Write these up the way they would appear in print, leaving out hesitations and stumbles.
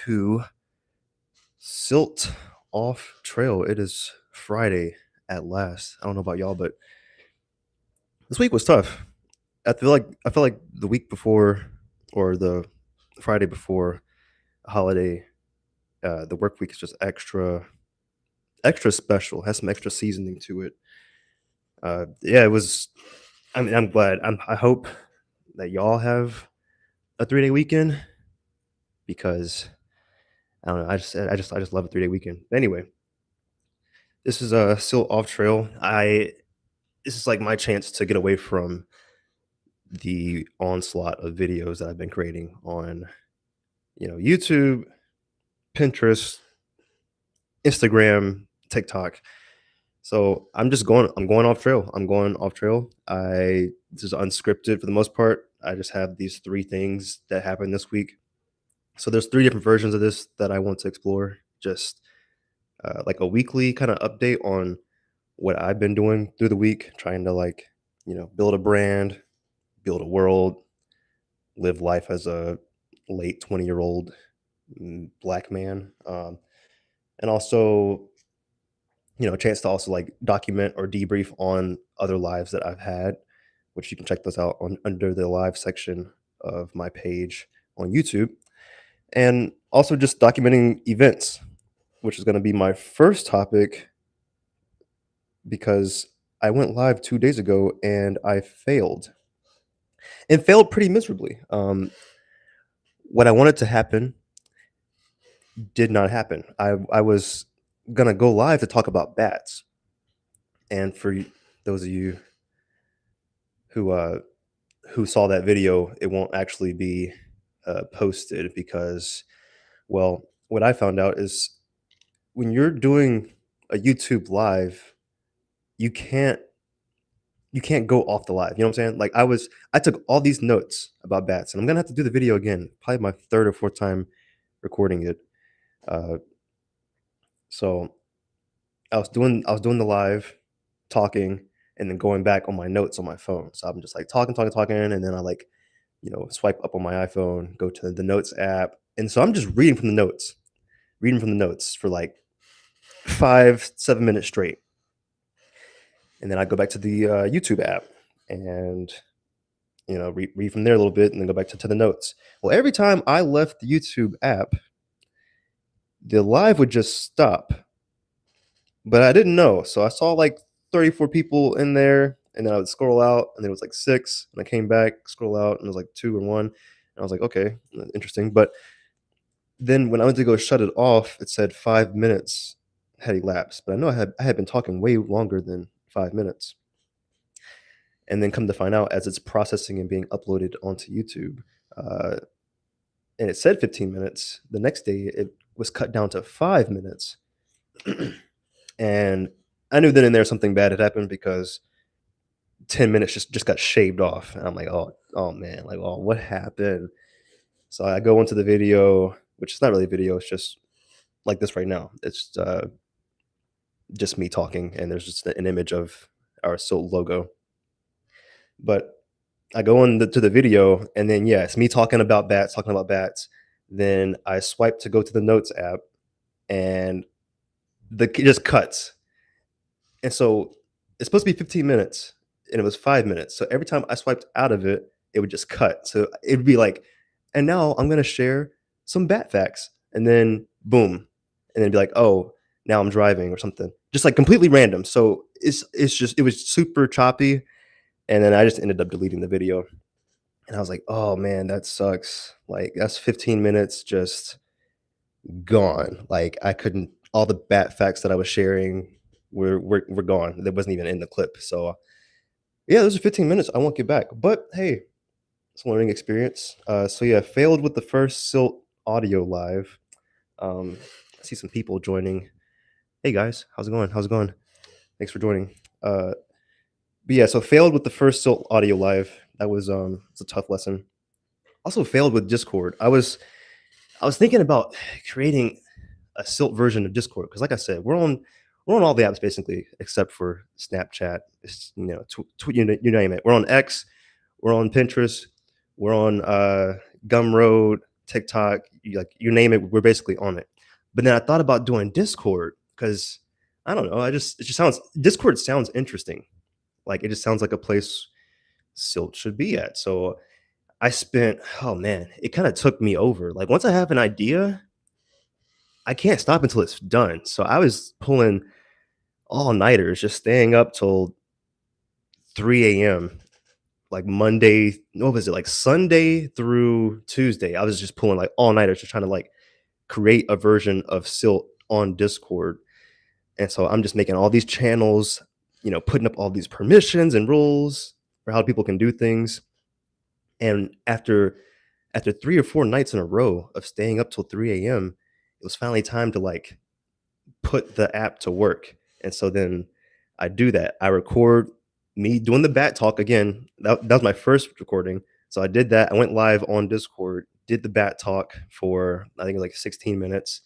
to CYLTE off trail. It is Friday at last. I don't know about y'all, but this week was tough. I feel like the week before or the Friday before a holiday, the work week is just extra special. Has some extra seasoning to it. Yeah, it was. I mean, I'm glad. I hope that y'all have a 3-day weekend because I don't know. I just love a 3-day weekend. Anyway, this is still off trail. This is like my chance to get away from the onslaught of videos that I've been creating on, YouTube, Pinterest, Instagram, TikTok. So I'm going off trail. I'm going off trail. This is unscripted for the most part. I just have these three things that happened this week. So there's three different versions of this that I want to explore. Just like a weekly kind of update on what I've been doing through the week, trying to build a brand, build a world, live life as a late 20-year-old black man. And also, a chance to also like document or debrief on other lives that I've had, which you can check those out on under the live section of my page on YouTube. And also just documenting events, which is going to be my first topic because I went live 2 days ago and I failed and failed pretty miserably. What I wanted to happen did not happen. I was gonna go live to talk about bats, and for those of you who who saw that video, it won't actually be posted because, well, what I found out is when you're doing a YouTube live, you can't you can't go off the live. You know what I'm saying? Like I took all these notes about bats, and I'm gonna have to do the video again, probably my third or fourth time recording it. Uh, so I was doing the live, talking, and then going back on my notes on my phone. So I'm just like talking, and then I swipe up on my iPhone, go to the notes app, and so I'm just reading from the notes for like 5-7 minutes straight, and then I go back to the YouTube app and read from there a little bit, and then go back to the notes. Well, every time I left the YouTube app, the live would just stop. But I didn't know. So I saw like 34 people in there, and then I would scroll out, and then it was like 6, and I came back, scroll out, and it was like 2 and 1. And I was like, okay, interesting. But then when I went to go shut it off, it said 5 minutes had elapsed. But I know I had been talking way longer than 5 minutes. And then come to find out, as it's processing and being uploaded onto YouTube, uh, and it said 15 minutes, the next day it was cut down to 5 minutes. And I knew then and there something bad had happened because 10 minutes just got shaved off. And I'm like, oh man, like, oh, what happened? So I go into the video, which is not really a video, it's just like this right now. It's just me talking, and there's just an image of our SILT logo. But I go to the video, and then yeah, it's me talking about bats. Then I swipe to go to the notes app, and it just cuts. And so it's supposed to be 15 minutes, and it was 5 minutes. So every time I swiped out of it, it would just cut. So it would be like, and now I'm going to share some bat facts. And then boom. And then it'd be like, oh, now I'm driving or something. Just like completely random. So it was super choppy. And then I just ended up deleting the video. And I was like, oh man, that sucks. Like that's 15 minutes just gone. Like I couldn't, all the bat facts that I was sharing were gone. That wasn't even in the clip. So yeah, those are 15 minutes I won't get back. But hey, it's a learning experience. So yeah, failed with the first SILT audio live. I see some people joining. Hey guys, how's it going? Thanks for joining. But yeah, so failed with the first SILT audio live. That was it's a tough lesson. Also failed with Discord. I was thinking about creating a SILT version of Discord because, like I said, we're on all the apps basically except for Snapchat. It's, you name it. We're on X, we're on Pinterest, we're on Gumroad, TikTok, you name it, we're basically on it. But then I thought about doing Discord because I don't know, it just sounds Discord sounds interesting. Like it just sounds like a place Silt should be at. So I spent, oh man, it kind of took me over. Like once I have an idea, I can't stop until it's done. So I was pulling all nighters, just staying up till 3 a.m. Like Monday, what was it? Like Sunday through Tuesday. I was just pulling like all nighters, just trying to like create a version of Silt on Discord. And so I'm just making all these channels, putting up all these permissions and rules for how people can do things. And after 3 or 4 nights in a row of staying up till 3 a.m., it was finally time to like put the app to work. And so then I do that. I record me doing the bat talk again. That was my first recording. So I did that. I went live on Discord, did the bat talk for I think it was like 16 minutes.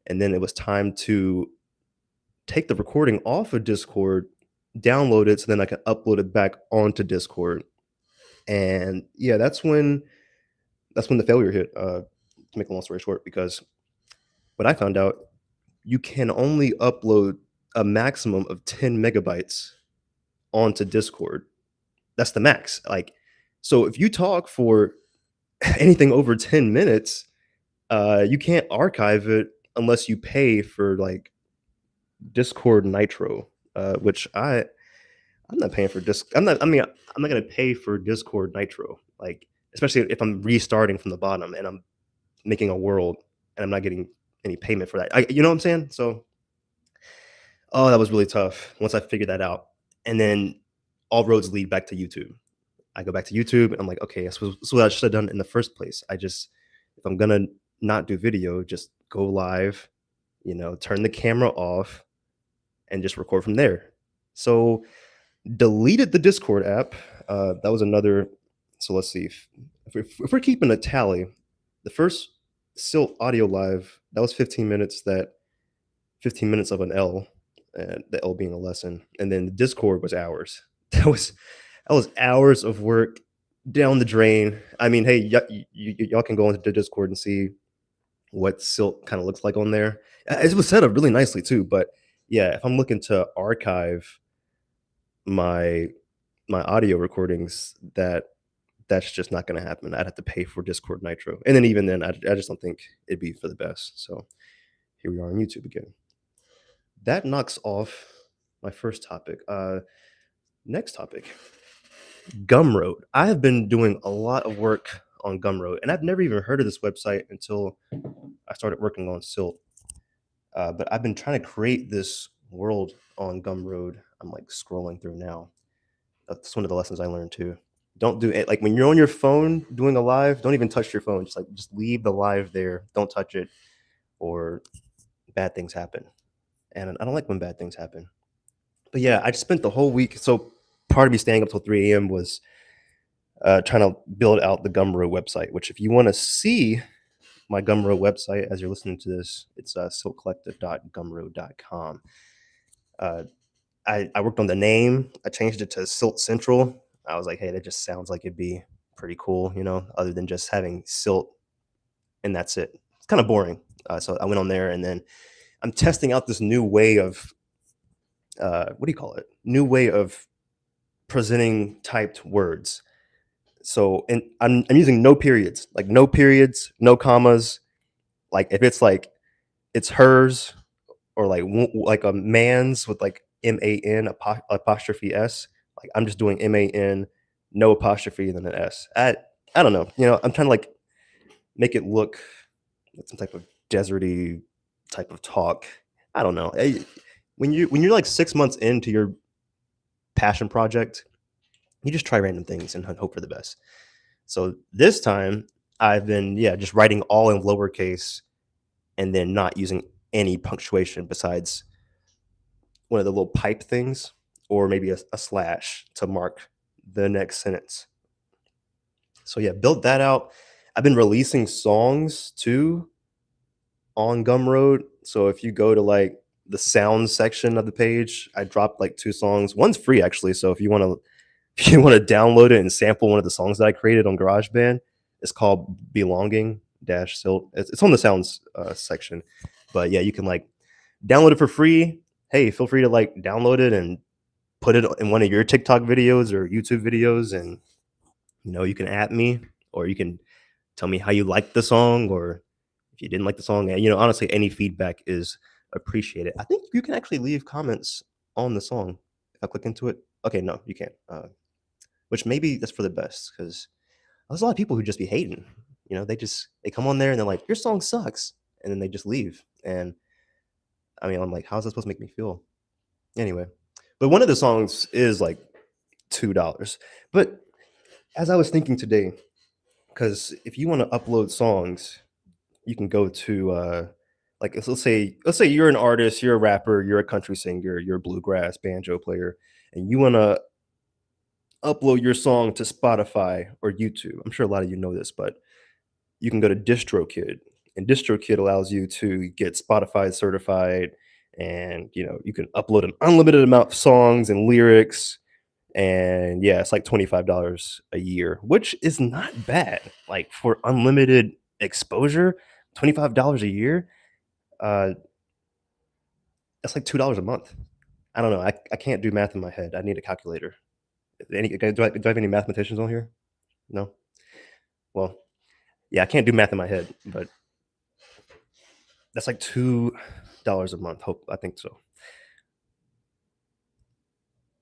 And then it was time to take the recording off of Discord, download it so then I can upload it back onto Discord. And yeah, that's when the failure hit, to make a long story short, because what I found out, you can only upload a maximum of 10 megabytes onto Discord. That's the max. Like, so if you talk for anything over 10 minutes, you can't archive it unless you pay for like Discord Nitro, which I'm not paying for I'm not going to pay for Discord Nitro. Like, especially if I'm restarting from the bottom and I'm making a world and I'm not getting any payment for that. You know what I'm saying? So, oh, that was really tough once I figured that out. And then all roads lead back to YouTube. I go back to YouTube and I'm like, okay, that's what I should have done in the first place. If I'm going to not do video, just go live, turn the camera off and just record from there. So deleted the Discord app. That was another. So let's see if we're keeping a tally. The first Silt audio live, that was 15 minutes. That 15 minutes of an L, and the L being a lesson, and then the Discord was hours. That was hours of work down the drain. I mean, hey, y'all can go into the Discord and see what Silt kind of looks like on there. It was set up really nicely too, but yeah, if I'm looking to archive my audio recordings, that's just not going to happen. I'd have to pay for Discord Nitro, and then even then, I just don't think it'd be for the best. So here we are on YouTube again. That knocks off my first topic. Next topic, Gumroad. I have been doing a lot of work on Gumroad, and I've never even heard of this website until I started working on Silt. But I've been trying to create this world on Gumroad. I'm like scrolling through now. That's one of the lessons I learned too. Don't do it like when you're on your phone doing a live. Don't even touch your phone. Just leave the live there. Don't touch it, or bad things happen. And I don't like when bad things happen. But yeah, I just spent the whole week. So part of me staying up till 3 a.m. was trying to build out the Gumroad website. Which, if you want to see my Gumroad website as you're listening to this, it's siltcollective.gumroad.com. I worked on the name. I changed it to Silt Central. I was like, hey, that just sounds like it'd be pretty cool, other than just having Silt and that's it. It's kind of boring. So I went on there, and then I'm testing out this new way of, what do you call it? New way of presenting typed words. So, and I'm using no periods, no commas. Like if it's like it's hers, or like a man's with like MAN apostrophe S. Like I'm just doing MAN, no apostrophe, and then an S. I don't know. I'm trying to like make it look like some type of deserty type of talk. I don't know. When you're like 6 months into your passion project, you just try random things and hope for the best. So this time I've been just writing all in lowercase and then not using any punctuation besides one of the little pipe things, or maybe a slash to mark the next sentence. So yeah, built that out. I've been releasing songs too on Gumroad. So if you go to like the sound section of the page, I dropped like 2 songs. One's free actually. So if you want to download it and sample one of the songs that I created on GarageBand, it's called Belonging. dash CYLTE. It's on the sounds section, but yeah, you can like download it for free. Hey, feel free to like download it and put it in one of your TikTok videos or YouTube videos, and you can at me, or you can tell me how you liked the song, or if you didn't like the song. And honestly, any feedback is appreciated. I think you can actually leave comments on the song if I click into it. Okay, no, you can't. Which maybe that's for the best, because there's a lot of people who just be hating. They come on there and they're like, "Your song sucks," and then they just leave. And I mean, I'm like, how's that supposed to make me feel? Anyway, but one of the songs is like $2. But as I was thinking today, because if you want to upload songs, you can go to like let's say you're an artist, you're a rapper, you're a country singer, you're a bluegrass banjo player, and you want to upload your song to Spotify or YouTube. I'm sure a lot of you know this, but you can go to DistroKid, and DistroKid allows you to get Spotify certified, and you can upload an unlimited amount of songs and lyrics. And yeah, it's like $25 a year, which is not bad. Like for unlimited exposure, $25 a year, uh, that's like $2 a month. I don't know. I can't do math in my head. I need a calculator. Do I have any mathematicians on here? No. Well, yeah, I can't do math in my head, but that's like $2 a month. Hope I think so.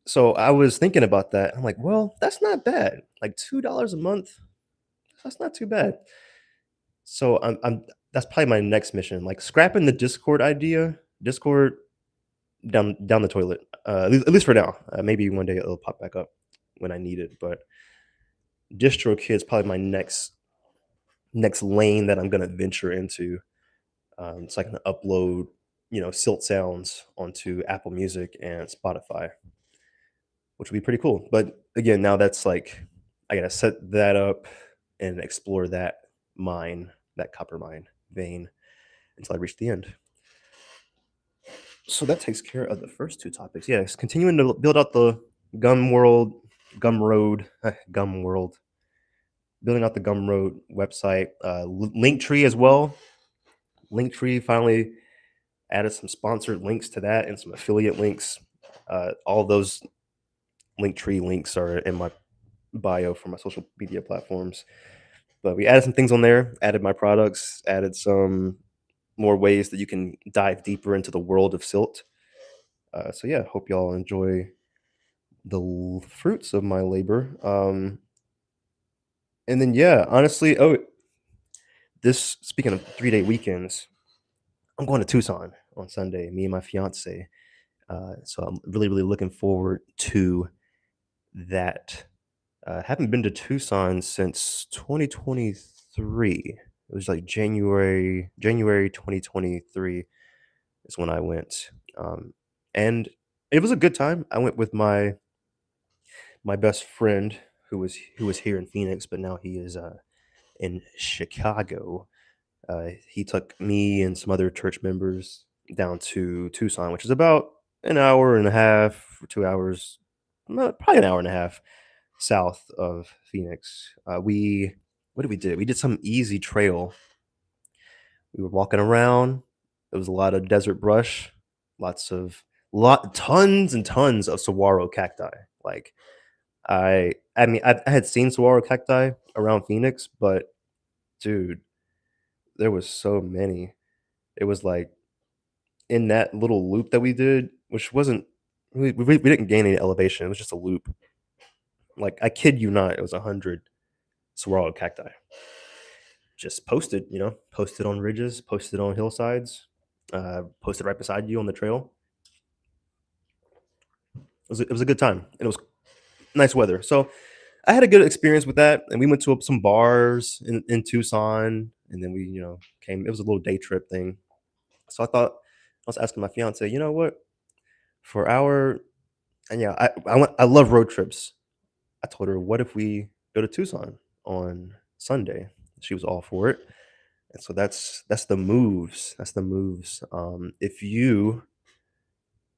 So I was thinking about that. I'm like, well, that's not bad. Like $2 a month, that's not too bad. So I'm that's probably my next mission. Like scrapping the Discord idea. Discord down the toilet. At least for now. Maybe one day it'll pop back up when I need it. But DistroKid is probably my next lane that I'm gonna venture into. So I can upload, silt sounds onto Apple Music and Spotify, which would be pretty cool. But again, now that's like I gotta set that up and explore that copper mine vein until I reach the end. So that takes care of the first two topics. Yes, continuing to build out the gum world, gum world, building out the Gumroad website, Linktree as well. Linktree finally added some sponsored links to that and some affiliate links. All those Linktree links are in my bio for my social media platforms. But we added some things on there, added my products, added some more ways that you can dive deeper into the world of CYLTE. So yeah, hope y'all enjoy the fruits of my labor. And then yeah, honestly, this speaking of 3-day weekends, I'm going to Tucson on Sunday. Me and my fiance. So I'm really really looking forward to that. Haven't been to Tucson since 2023. It was like January 2023 is when I went, and it was a good time. I went with my best friend who was here in Phoenix, but now he is in Chicago. He took me and some other church members down to Tucson, which is about an hour and a half or 2 hours, probably an hour and a half south of Phoenix. What did we do? We did some easy trail. We were walking around. There was a lot of desert brush, tons and tons of saguaro cacti. Like I mean, I had seen saguaro cacti around Phoenix, but dude, there was so many. It was like in that little loop that we did, which wasn't we didn't gain any elevation. It was just a loop. Like I kid you not, it was 100 saguaro cacti. Just posted on ridges, posted on hillsides, posted right beside you on the trail. It was a good time, and it was nice weather. So I had a good experience with that, and we went to some bars in Tucson, and then we came. It was a little day trip thing. So I was asking my fiance, you know what, for our and yeah, I love road trips. I told her, what if we go to Tucson on Sunday? She was all for it. And so that's the moves. That's the moves. If you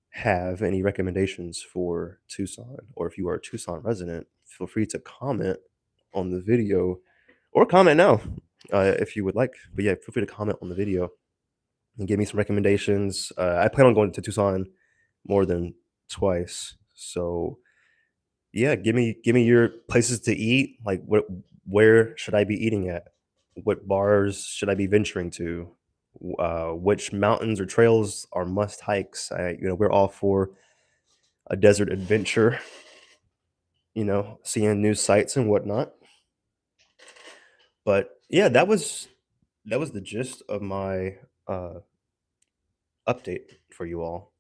have any recommendations for Tucson, or if you are a Tucson resident, feel free to comment on the video or comment now. if you would like. But yeah, feel free to comment on the video and give me some recommendations. I plan on going to Tucson more than twice, so yeah, give me your places to eat. Like, where should I be eating at? What bars should I be venturing to? Which mountains or trails are must hikes? We're all for a desert adventure. Seeing new sights and whatnot. But yeah, that was the gist of my uh, update for you all.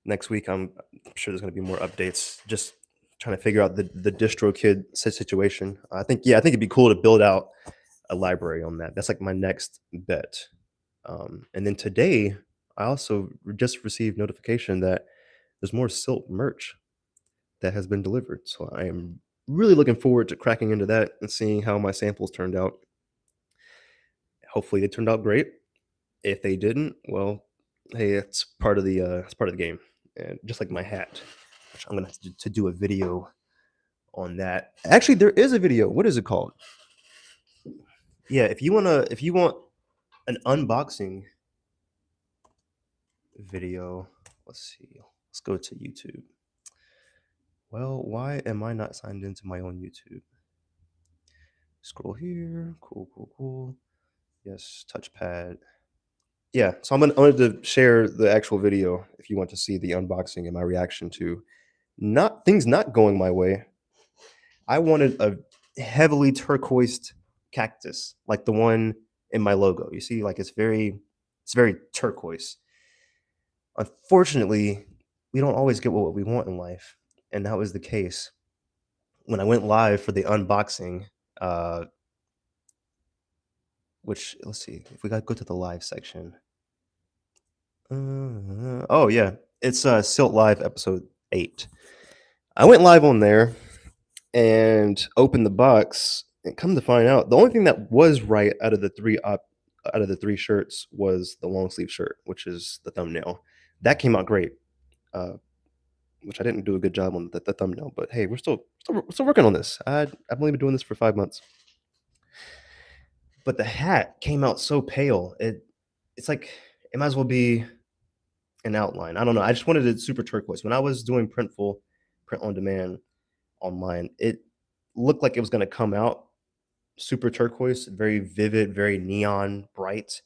Next week, I'm sure there's going to be more updates. Just trying to figure out the DistroKid situation. I think it'd be cool to build out a library on that. That's like my next bet. And then today, I also just received notification that there's more Silt merch that has been delivered. So I am really looking forward to cracking into that and seeing how my samples turned out. Hopefully, they turned out great. If they didn't, well, hey, it's part of the game. And just like my hat, which I'm gonna have to do a video on that. Actually, there is a video. What is it called? Yeah, if you want an unboxing video, let's see. Let's go to YouTube. Well, why am I not signed into my own YouTube? Scroll here. Cool, cool, cool. Yes, touchpad. Yeah, so I wanted to share the actual video if you want to see the unboxing and my reaction to not things not going my way. I wanted a heavily turquoised cactus, like the one in my logo. You see, like it's very turquoise. Unfortunately, we don't always get what we want in life, and that was the case when I went live for the unboxing. Uh, which let's see if we got to go to the live section. Oh yeah, it's Silt Live episode 8. I went live on there and opened the box, and come to find out, the only thing that was right out of the three shirts was the long sleeve shirt, which is the thumbnail. That came out great, uh, which I didn't do a good job on the thumbnail. But hey, we're still working on this. I've only been doing this for 5 months. But the hat came out so pale. It's like it might as well be an outline. I don't know. I just wanted it super turquoise. When I was doing print on demand online, it looked like it was going to come out super turquoise, very vivid, very neon bright,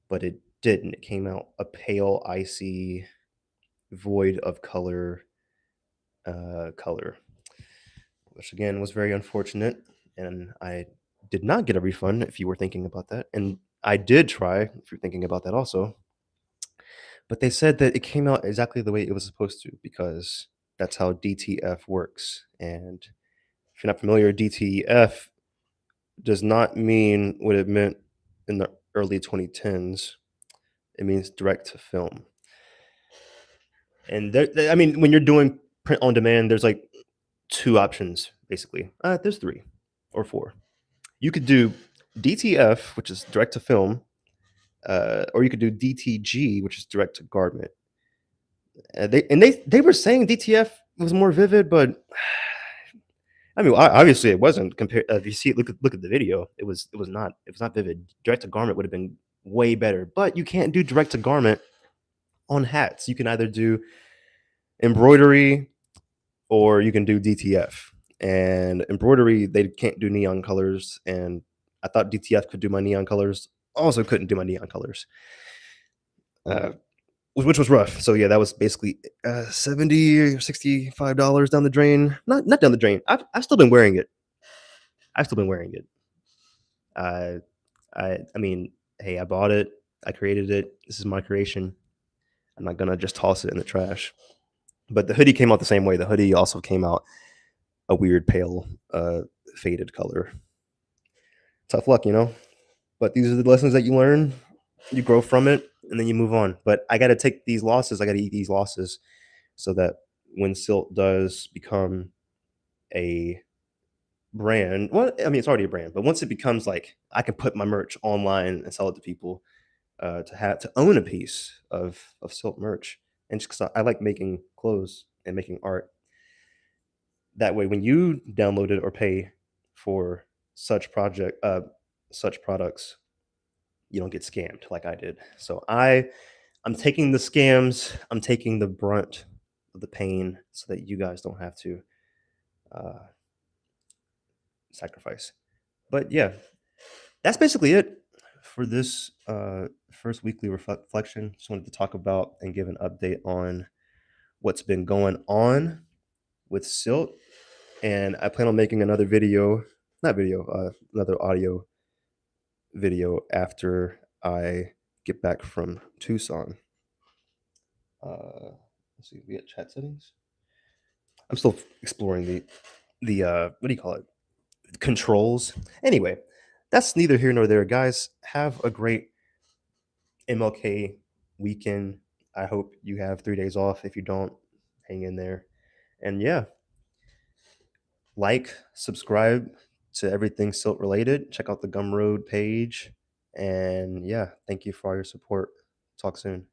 but it didn't. It came out a pale, icy, void of color, which again was very unfortunate. And I did not get a refund if you were thinking about that. And I did try if you're thinking about that also. But they said that it came out exactly the way it was supposed to because that's how DTF works. And if you're not familiar, DTF does not mean what it meant in the early 2010s. It means direct to film. And I mean, when you're doing print on demand, there's like 2 options basically. There's 3 or 4. You could do DTF, which is direct to film, or you could do DTG, which is direct to garment. They were saying DTF was more vivid, but I mean, obviously it wasn't compared. If you see it, look at the video. It was not vivid. Direct to garment would have been way better, but you can't do direct to garment on hats. You can either do embroidery or you can do DTF. And embroidery, they can't do neon colors, and I thought DTF could do my neon colors. Also, couldn't do my neon colors, uh, which was rough. So yeah, that was basically $70 or $65 down the drain. Not down the drain. I've still been wearing it. I've still been wearing it. Uh, I mean, hey, I bought it. I created it. This is my creation. I'm not gonna just toss it in the trash. But the hoodie came out the same way. The hoodie also came out a weird pale, faded color. Tough luck, you know. But these are the lessons that you learn. You grow from it, and then you move on. But I got to take these losses. I got to eat these losses, so that when Silt does become a brand, well, I mean, it's already a brand, but once it becomes like I can put my merch online and sell it to people, to own a piece of Silt merch, and just because I like making clothes and making art, that way when you download it or pay for such project such products, you don't get scammed like I did. So I'm taking the scams, I'm taking the brunt of the pain so that you guys don't have to uh, sacrifice. But yeah, that's basically it for this first weekly reflection. Just wanted to talk about and give an update on what's been going on with CYLTE. And I plan on making another video, not video, another audio video after I get back from Tucson. Let's see, we got chat settings. I'm still exploring the what do you call it? Controls. Anyway, that's neither here nor there, guys. Have a great MLK weekend. I hope you have 3 days off. If you don't, hang in there. And yeah, like, subscribe to everything Silt related. Check out the Gumroad page. And yeah, thank you for all your support. Talk soon.